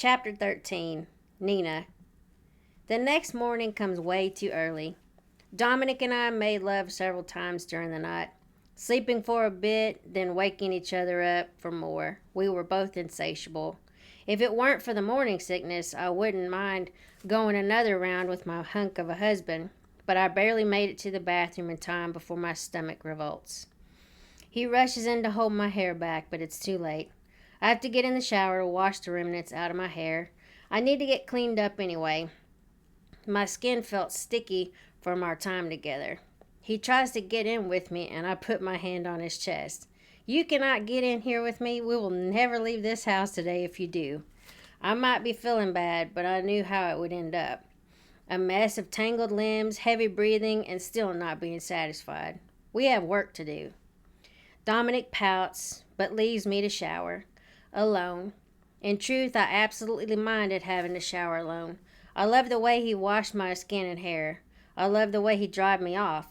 Chapter 13, Nina. The next morning comes way too early. Dominick and I made love several times during the night, sleeping for a bit, then waking each other up for more. We were both insatiable. If it weren't for the morning sickness, I wouldn't mind going another round with my hunk of a husband, but I barely made it to the bathroom in time before my stomach revolts. He rushes in to hold my hair back, but it's too late. I have to get in the shower to wash the remnants out of my hair. I need to get cleaned up anyway. My skin felt sticky from our time together. He tries to get in with me, and I put my hand on his chest. You cannot get in here with me. We will never leave this house today if you do. I might be feeling bad, but I knew how it would end up. A mess of tangled limbs, heavy breathing, and still not being satisfied. We have work to do. Dominick pouts, but leaves me to shower. Alone. In truth, I absolutely minded having to shower alone. I love the way he washed my skin and hair. I love the way he dried me off.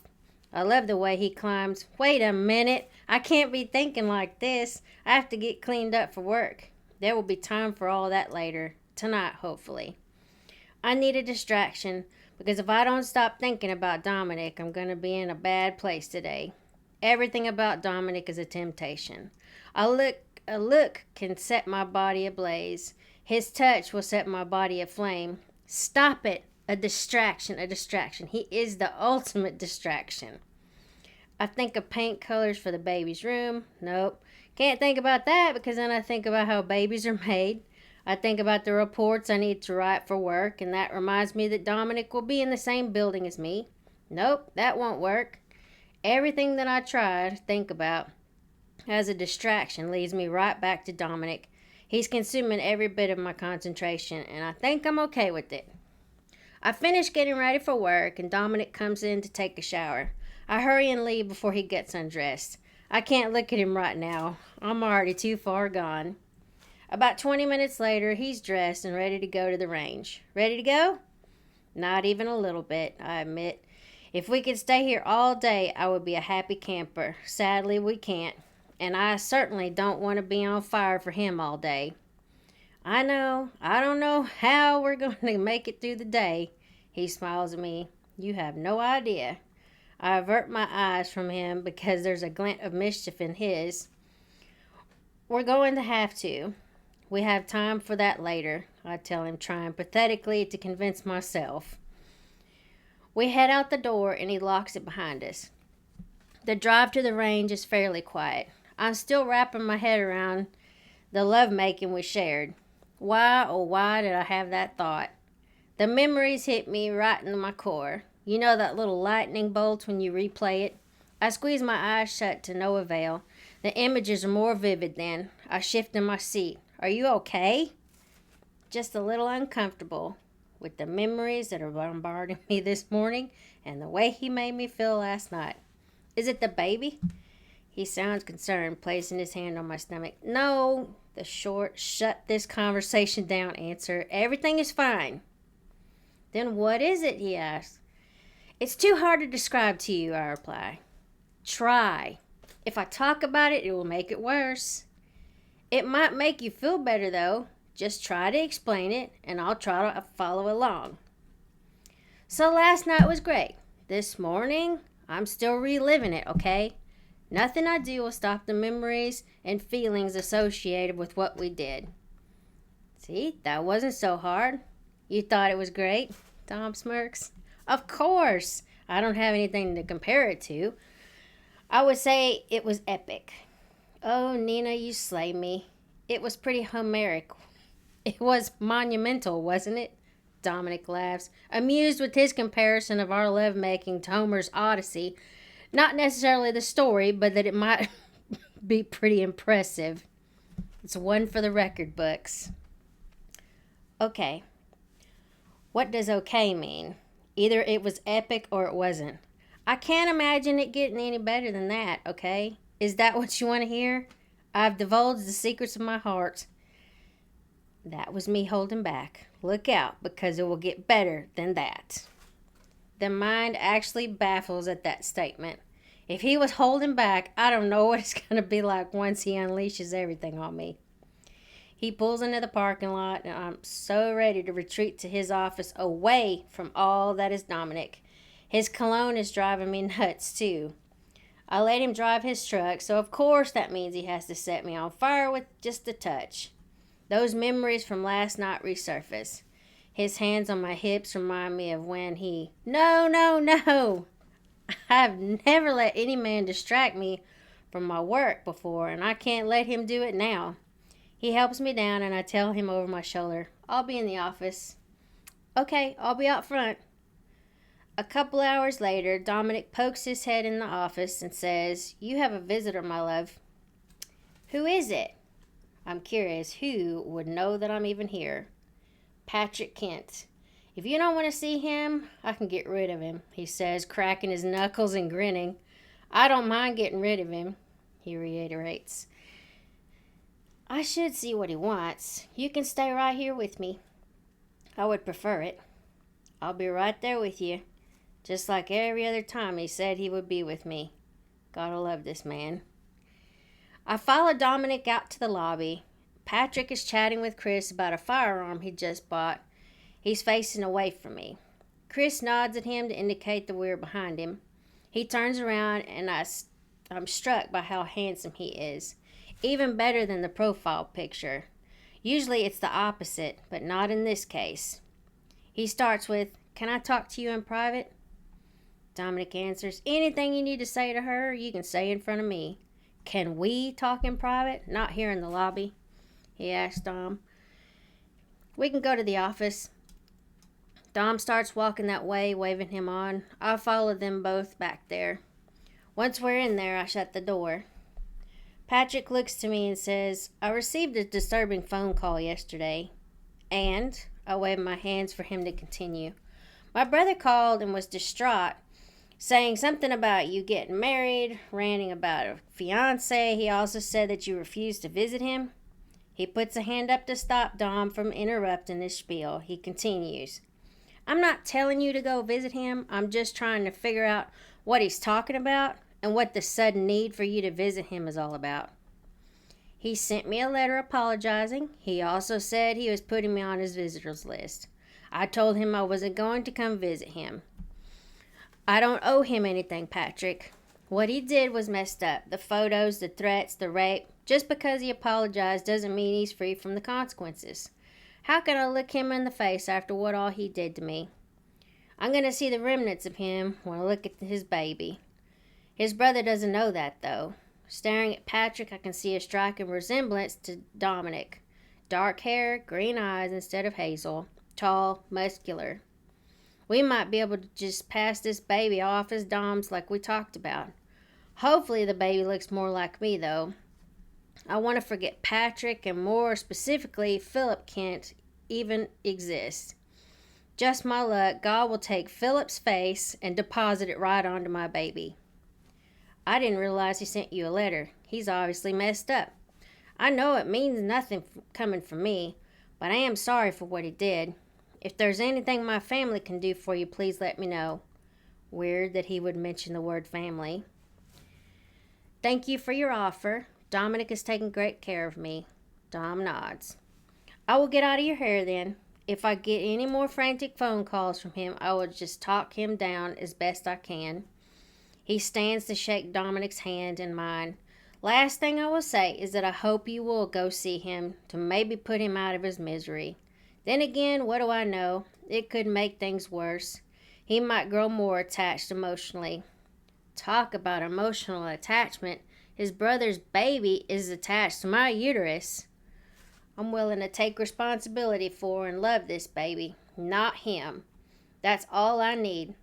I love the way he climbs. Wait a minute. I can't be thinking like this. I have to get cleaned up for work. There will be time for all that later. Tonight, hopefully. I need a distraction, because if I don't stop thinking about Dominick, I'm going to be in a bad place today. Everything about Dominick is a temptation. A look can set my body ablaze. His touch will set my body aflame. Stop it. A distraction. He is the ultimate distraction. I think of paint colors for the baby's room. Nope. Can't think about that, because then I think about how babies are made. I think about the reports I need to write for work, and that reminds me that Dominick will be in the same building as me. Nope, that won't work. Everything that I try to think about as a distraction leads me right back to Dominick. He's consuming every bit of my concentration, and I think I'm okay with it. I finish getting ready for work, and Dominick comes in to take a shower. I hurry and leave before he gets undressed. I can't look at him right now. I'm already too far gone. About 20 minutes later, he's dressed and ready to go to the range. Ready to go? Not even a little bit, I admit. If we could stay here all day, I would be a happy camper. Sadly, we can't. And I certainly don't want to be on fire for him all day. I know. I don't know how we're going to make it through the day. He smiles at me. You have no idea. I avert my eyes from him because there's a glint of mischief in his. We're going to have to. We have time for that later, I tell him, trying pathetically to convince myself. We head out the door, and he locks it behind us. The drive to the range is fairly quiet. I'm still wrapping my head around the lovemaking we shared. Why, oh why did I have that thought? The memories hit me right into my core. You know that little lightning bolt when you replay it? I squeeze my eyes shut to no avail. The images are more vivid then. I shift in my seat. Are you okay? Just a little uncomfortable with the memories that are bombarding me this morning and the way he made me feel last night. Is it the baby? He sounds concerned, placing his hand on my stomach. No, the short, shut this conversation down answer. Everything is fine. Then what is it, he asks. It's too hard to describe to you, I reply. Try. If I talk about it, it will make it worse. It might make you feel better, though. Just try to explain it, and I'll try to follow along. So last night was great. This morning, I'm still reliving it, okay? Nothing I do will stop the memories and feelings associated with what we did. See, that wasn't so hard. You thought it was great? Tom smirks. Of course. I don't have anything to compare it to. I would say it was epic. Oh, Nina, you slay me. It was pretty Homeric. It was monumental, wasn't it? Dominick laughs, amused with his comparison of our lovemaking to Homer's Odyssey. Not necessarily the story, but that it might be pretty impressive. It's one for the record books. Okay. What does okay mean? Either it was epic or it wasn't. I can't imagine it getting any better than that, okay? Is that what you want to hear? I've divulged the secrets of my heart. That was me holding back. Look out, because it will get better than that. The mind actually baffles at that statement. If he was holding back, I don't know what it's going to be like once he unleashes everything on me. He pulls into the parking lot, and I'm so ready to retreat to his office away from all that is Dominick. His cologne is driving me nuts, too. I let him drive his truck, so of course that means he has to set me on fire with just a touch. Those memories from last night resurface. His hands on my hips remind me of when he... No, no, no! I've never let any man distract me from my work before, and I can't let him do it now. He helps me down, and I tell him over my shoulder, I'll be in the office. Okay, I'll be out front. A couple hours later, Dominick pokes his head in the office and says, You have a visitor, my love. Who is it? I'm curious who would know that I'm even here. Patrick Kent. If you don't want to see him, I can get rid of him, he says, cracking his knuckles and grinning. I don't mind getting rid of him, he reiterates. I should see what he wants. You can stay right here with me. I would prefer it. I'll be right there with you. Just like every other time he said he would be with me. Gotta love this man. I follow Dominick out to the lobby. Patrick is chatting with Chris about a firearm he just bought. He's facing away from me. Chris nods at him to indicate that we're behind him. He turns around and I'm struck by how handsome he is. Even better than the profile picture. Usually it's the opposite, but not in this case. He starts with, Can I talk to you in private? Dominick answers, Anything you need to say to her, you can say in front of me. Can we talk in private? Not here in the lobby, he asks Dom. We can go to the office. Dom starts walking that way, waving him on. I follow them both back there. Once we're in there, I shut the door. Patrick looks to me and says, I received a disturbing phone call yesterday. And I wave my hands for him to continue. My brother called and was distraught, saying something about you getting married, ranting about a fiance. He also said that you refused to visit him. He puts a hand up to stop Dom from interrupting his spiel. He continues, I'm not telling you to go visit him. I'm just trying to figure out what he's talking about and what the sudden need for you to visit him is all about. He sent me a letter apologizing. He also said he was putting me on his visitors list. I told him I wasn't going to come visit him. I don't owe him anything, Patrick. What he did was messed up. The photos, the threats, the rape. Just because he apologized doesn't mean he's free from the consequences. How can I look him in the face after what all he did to me? I'm going to see the remnants of him when I look at his baby. His brother doesn't know that, though. Staring at Patrick, I can see a striking resemblance to Dominick. Dark hair, green eyes instead of hazel. Tall, muscular. We might be able to just pass this baby off as Dom's like we talked about. Hopefully the baby looks more like me, though. I want to forget Patrick and more specifically Philip Kent even exists. Just my luck, God will take Philip's face and deposit it right onto my baby. I didn't realize he sent you a letter. He's obviously messed up. I know it means nothing coming from me, but I am sorry for what he did. If there's anything my family can do for you, please let me know. Weird that he would mention the word family. Thank you for your offer. Dominick is taking great care of me. Dom nods. I will get out of your hair then. If I get any more frantic phone calls from him, I will just talk him down as best I can. He stands to shake Dominick's hand in mine. Last thing I will say is that I hope you will go see him to maybe put him out of his misery. Then again, what do I know? It could make things worse. He might grow more attached emotionally. Talk about emotional attachment. His brother's baby is attached to my uterus. I'm willing to take responsibility for and love this baby, not him. That's all I need.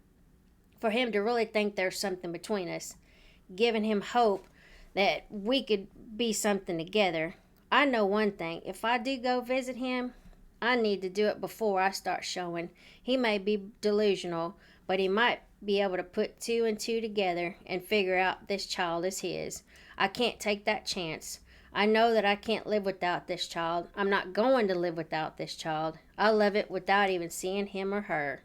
For him to really think there's something between us. Giving him hope that we could be something together. I know one thing. If I do go visit him, I need to do it before I start showing. He may be delusional, but he might be able to put two and two together and figure out this child is his. I can't take that chance. I know that I can't live without this child. I'm not going to live without this child. I love it without even seeing him or her.